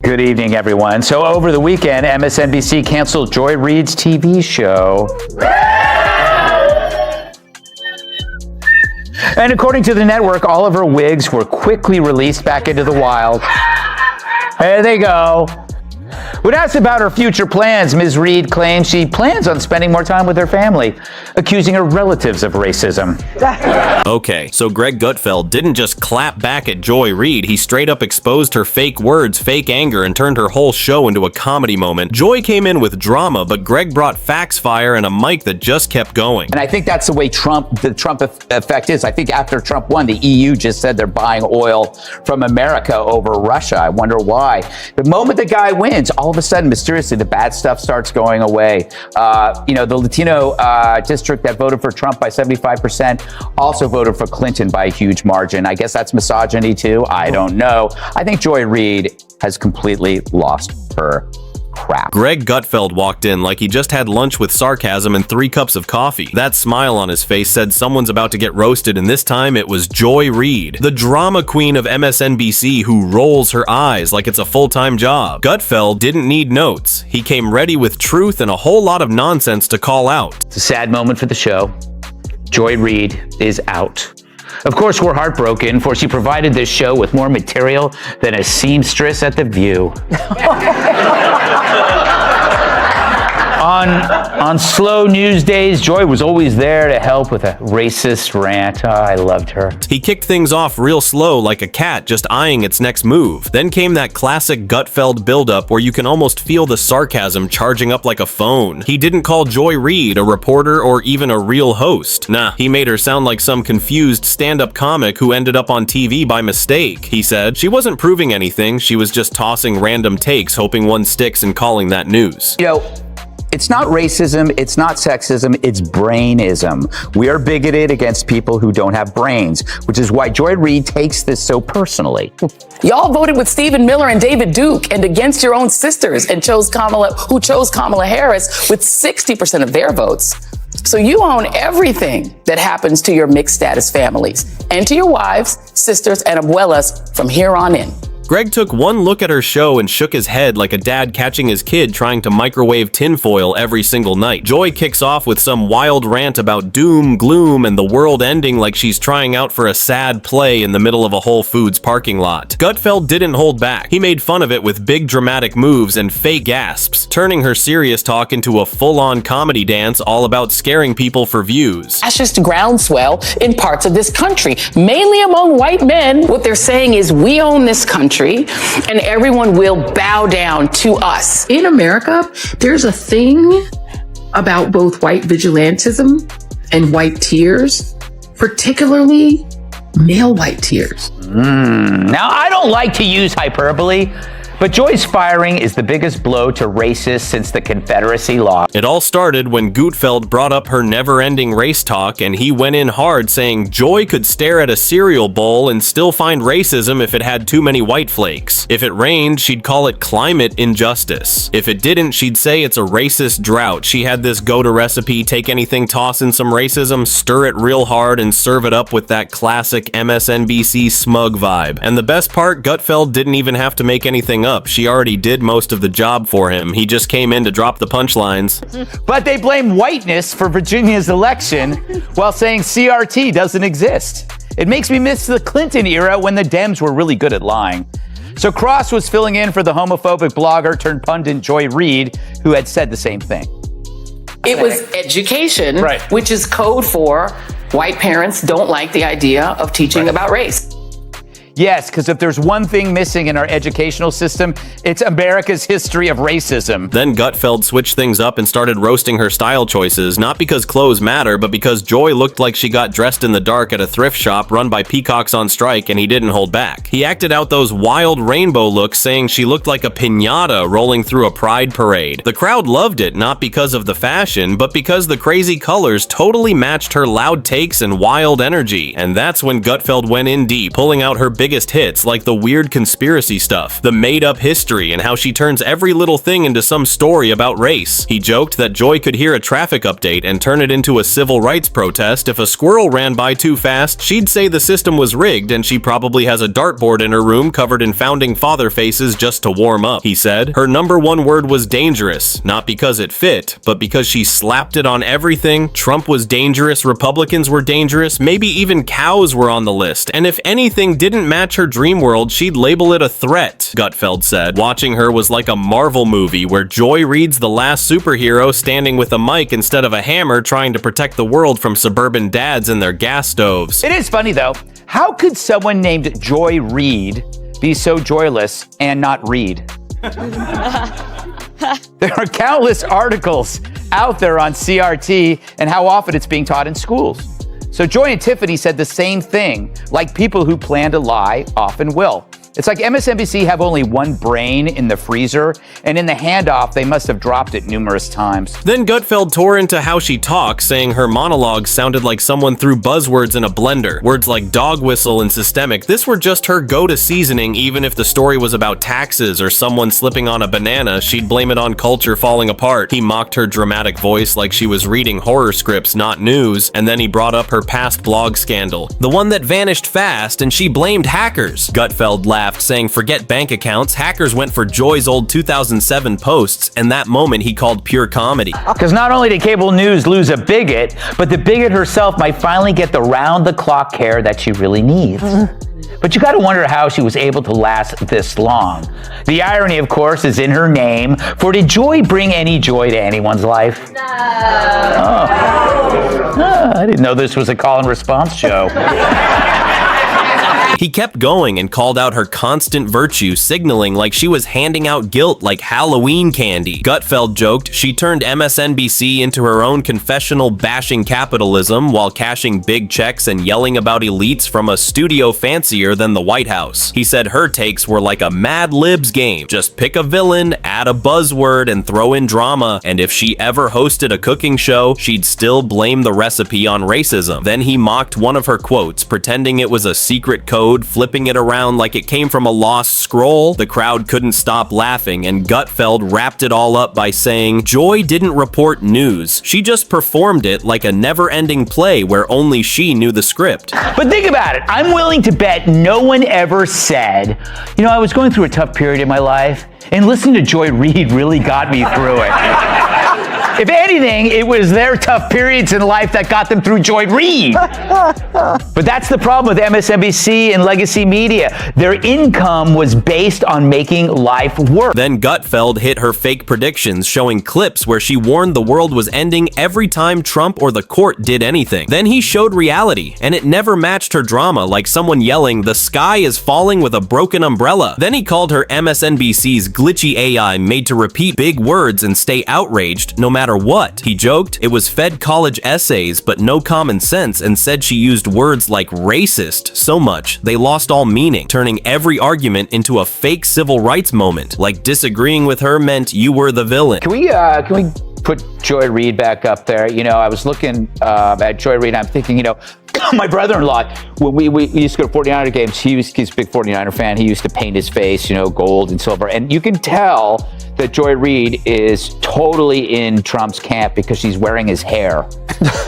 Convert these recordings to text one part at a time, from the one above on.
Good evening, everyone. So over the weekend, MSNBC canceled Joy Reid's TV show. And according to the network, all of her wigs were quickly released back into the wild. There they go. When asked about her future plans, Ms. Reid claims she plans on spending more time with her family, accusing her relatives of racism. Okay, so Greg Gutfeld didn't just clap back at Joy Reid, he straight up exposed her fake words, fake anger, and turned her whole show into a comedy moment. Joy came in with drama, but Greg brought facts fire and a mic that just kept going. And I think that's the way the Trump effect is. I think after Trump won, the EU just said they're buying oil from America over Russia. I wonder why. The moment the guy wins, all of a sudden, mysteriously, the bad stuff starts going away. The Latino district that voted for Trump by 75% also voted for Clinton by a huge margin. I guess that's misogyny too. I don't know. I think Joy Reid has completely lost her crap. Greg Gutfeld walked in like he just had lunch with sarcasm and 3 cups of coffee. That smile on his face said someone's about to get roasted, and this time it was Joy Reid, the drama queen of MSNBC who rolls her eyes like it's a full-time job. Gutfeld didn't need notes. He came ready with truth and a whole lot of nonsense to call out. It's a sad moment for the show. Joy Reid is out. Of course, we're heartbroken, for she provided this show with more material than a seamstress at The View. On slow news days, Joy was always there to help with a racist rant. Oh, I loved her. He kicked things off real slow like a cat just eyeing its next move. Then came that classic Gutfeld buildup where you can almost feel the sarcasm charging up like a phone. He didn't call Joy Reid a reporter or even a real host. Nah, he made her sound like some confused stand-up comic who ended up on TV by mistake. He said she wasn't proving anything, she was just tossing random takes hoping one sticks and calling that news. It's not racism, it's not sexism, it's brainism. We are bigoted against people who don't have brains, which is why Joy Reid takes this so personally. Y'all voted with Stephen Miller and David Duke and against your own sisters and chose Kamala Harris with 60% of their votes. So you own everything that happens to your mixed status families and to your wives, sisters, and abuelas from here on in. Greg took one look at her show and shook his head like a dad catching his kid trying to microwave tinfoil every single night. Joy kicks off with some wild rant about doom, gloom, and the world ending like she's trying out for a sad play in the middle of a Whole Foods parking lot. Gutfeld didn't hold back. He made fun of it with big dramatic moves and fake gasps, turning her serious talk into a full-on comedy dance all about scaring people for views. That's just groundswell in parts of this country, mainly among white men. What they're saying is we own this country and everyone will bow down to us. In America, there's a thing about both white vigilantism and white tears, particularly male white tears. Now, I don't like to use hyperbole, but Joy's firing is the biggest blow to racists since the Confederacy lost. It all started when Gutfeld brought up her never-ending race talk, and he went in hard saying Joy could stare at a cereal bowl and still find racism if it had too many white flakes. If it rained, she'd call it climate injustice. If it didn't, she'd say it's a racist drought. She had this go-to recipe: take anything, toss in some racism, stir it real hard, and serve it up with that classic MSNBC smug vibe. And the best part, Gutfeld didn't even have to make anything up. She already did most of the job for him. He just came in to drop the punchlines. But they blame whiteness for Virginia's election while saying CRT doesn't exist. It makes me miss the Clinton era when the Dems were really good at lying. So Cross was filling in for the homophobic blogger turned pundit Joy Reid, who had said the same thing. It was education, right, which is code for white parents don't like the idea of teaching about race. Yes, because if there's one thing missing in our educational system, it's America's history of racism. Then Gutfeld switched things up and started roasting her style choices, not because clothes matter, but because Joy looked like she got dressed in the dark at a thrift shop run by peacocks on strike, and he didn't hold back. He acted out those wild rainbow looks, saying she looked like a piñata rolling through a pride parade. The crowd loved it, not because of the fashion, but because the crazy colors totally matched her loud takes and wild energy. And that's when Gutfeld went in deep, pulling out her big biggest hits, like the weird conspiracy stuff, the made-up history, and how she turns every little thing into some story about race. He joked that Joy could hear a traffic update and turn it into a civil rights protest. If a squirrel ran by too fast, she'd say the system was rigged and she probably has a dartboard in her room covered in founding father faces just to warm up. He said her #1 word was dangerous, not because it fit, but because she slapped it on everything. Trump was dangerous, Republicans were dangerous, maybe even cows were on the list, and if anything didn't match her dream world, she'd label it a threat, Gutfeld said. Watching her was like a Marvel movie where Joy Reid's the last superhero standing with a mic instead of a hammer trying to protect the world from suburban dads and their gas stoves. It is funny, though. How could someone named Joy Reid be so joyless and not read? There are countless articles out there on CRT and how often it's being taught in schools. So Joy and Tiffany said the same thing, like people who plan to lie often will. It's like MSNBC have only one brain in the freezer, and in the handoff, they must have dropped it numerous times. Then Gutfeld tore into how she talks, saying her monologue sounded like someone threw buzzwords in a blender. Words like dog whistle and systemic, this were just her go-to seasoning. Even if the story was about taxes or someone slipping on a banana, she'd blame it on culture falling apart. He mocked her dramatic voice like she was reading horror scripts, not news, and then he brought up her past blog scandal, the one that vanished fast, and she blamed hackers. Gutfeld laughed, saying forget bank accounts, hackers went for Joy's old 2007 posts, and that moment he called pure comedy. Because not only did cable news lose a bigot, but the bigot herself might finally get the round-the-clock care that she really needs. But you gotta wonder how she was able to last this long. The irony, of course, is in her name, for did Joy bring any joy to anyone's life? No. Oh, I didn't know this was a call and response show. He kept going and called out her constant virtue, signaling like she was handing out guilt like Halloween candy. Gutfeld joked she turned MSNBC into her own confessional bashing capitalism while cashing big checks and yelling about elites from a studio fancier than the White House. He said her takes were like a Mad Libs game. Just pick a villain, add a buzzword, and throw in drama, and if she ever hosted a cooking show, she'd still blame the recipe on racism. Then he mocked one of her quotes, pretending it was a secret code, flipping it around like it came from a lost scroll. The crowd couldn't stop laughing, and Gutfeld wrapped it all up by saying, Joy didn't report news. She just performed it like a never-ending play where only she knew the script. But think about it. I'm willing to bet no one ever said, you know, I was going through a tough period in my life, and listening to Joy Reid really got me through it. If anything, it was their tough periods in life that got them through Joy Reid. But that's the problem with MSNBC and legacy media. Their income was based on making life work. Then Gutfeld hit her fake predictions, showing clips where she warned the world was ending every time Trump or the court did anything. Then he showed reality, and it never matched her drama, like someone yelling, the sky is falling with a broken umbrella. Then he called her MSNBC's glitchy AI made to repeat big words and stay outraged no matter what. He joked it was fed college essays but no common sense, and said she used words like racist so much they lost all meaning, turning every argument into a fake civil rights moment, like disagreeing with her meant you were the villain. Can we put Joy Reid back up there? You know, I was looking at Joy Reid, I'm thinking, you know, my brother-in-law, when we used to go to 49er games, he's a big 49er fan. He used to paint his face, you know, gold and silver. And you can tell that Joy Reid is totally in Trump's camp because she's wearing his hair.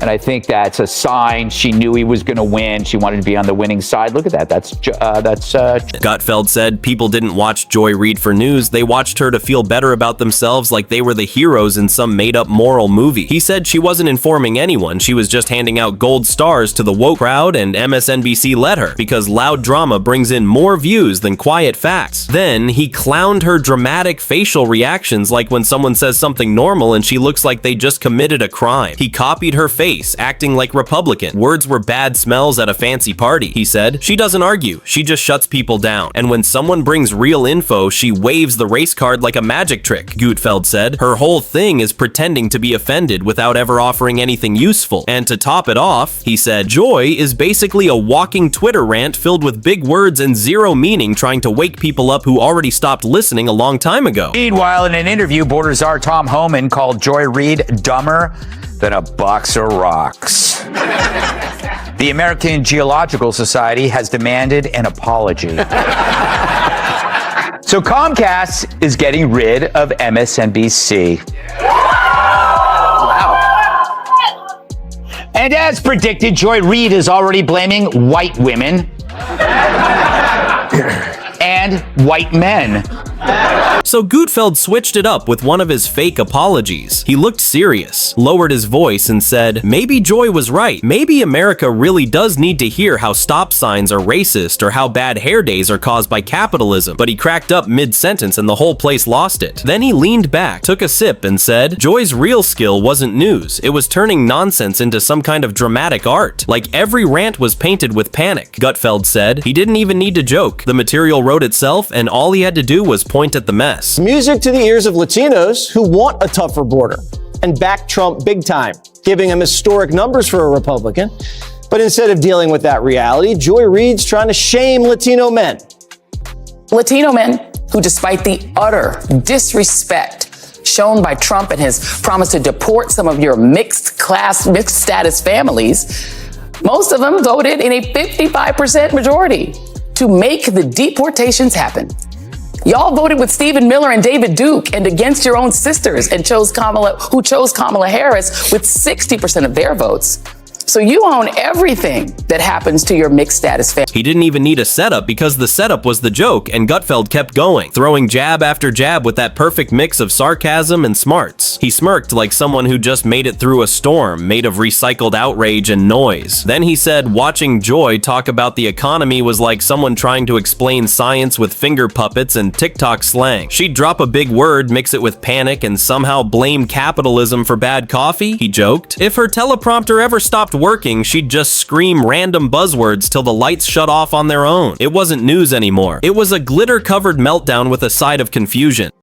And I think that's a sign she knew he was going to win. She wanted to be on the winning side. Look at that. That's Gutfeld said people didn't watch Joy Reid for news. They watched her to feel better about themselves, like they were the heroes in some made-up moral movie. He said she wasn't informing anyone. She was just handing out gold stars to the woke crowd, and MSNBC let her because loud drama brings in more views than quiet facts. Then he clowned her dramatic facial reactions, like when someone says something normal and she looks like they just committed a crime. He copied her face, acting like Republican. Words were bad smells at a fancy party. He said she doesn't argue, she just shuts people down. And when someone brings real info, she waves the race card like a magic trick. Gutfeld said her whole thing is pretending to be offended without ever offering anything useful. And to top it off, he said Joy is basically a walking Twitter rant filled with big words and zero meaning, trying to wake people up who already stopped listening a long time ago. Meanwhile, in an interview, Border czar Tom Homan called Joy Reid dumber than a box of rocks. The American Geological Society has demanded an apology. So Comcast is getting rid of MSNBC. Wow. And as predicted, Joy Reid is already blaming white women and white men. So Gutfeld switched it up with one of his fake apologies. He looked serious, lowered his voice, and said, maybe Joy was right. Maybe America really does need to hear how stop signs are racist or how bad hair days are caused by capitalism. But he cracked up mid-sentence and the whole place lost it. Then he leaned back, took a sip, and said, Joy's real skill wasn't news. It was turning nonsense into some kind of dramatic art. Like every rant was painted with panic. Gutfeld said he didn't even need to joke. The material wrote itself, and all he had to do was point at the mess. Music to the ears of Latinos who want a tougher border and back Trump big time, giving him historic numbers for a Republican. But instead of dealing with that reality, Joy Reid's trying to shame Latino men. Latino men who, despite the utter disrespect shown by Trump and his promise to deport some of your mixed status families, most of them voted in a 55% majority to make the deportations happen. Y'all voted with Stephen Miller and David Duke and against your own sisters and chose Kamala Harris with 60% of their votes. So you own everything that happens to your mixed status family. He didn't even need a setup because the setup was the joke, and Gutfeld kept going, throwing jab after jab with that perfect mix of sarcasm and smarts. He smirked like someone who just made it through a storm made of recycled outrage and noise. Then he said watching Joy talk about the economy was like someone trying to explain science with finger puppets and TikTok slang. She'd drop a big word, mix it with panic, and somehow blame capitalism for bad coffee, he joked. If her teleprompter ever stopped working, she'd just scream random buzzwords till the lights shut off on their own. It wasn't news anymore. It was a glitter-covered meltdown with a side of confusion.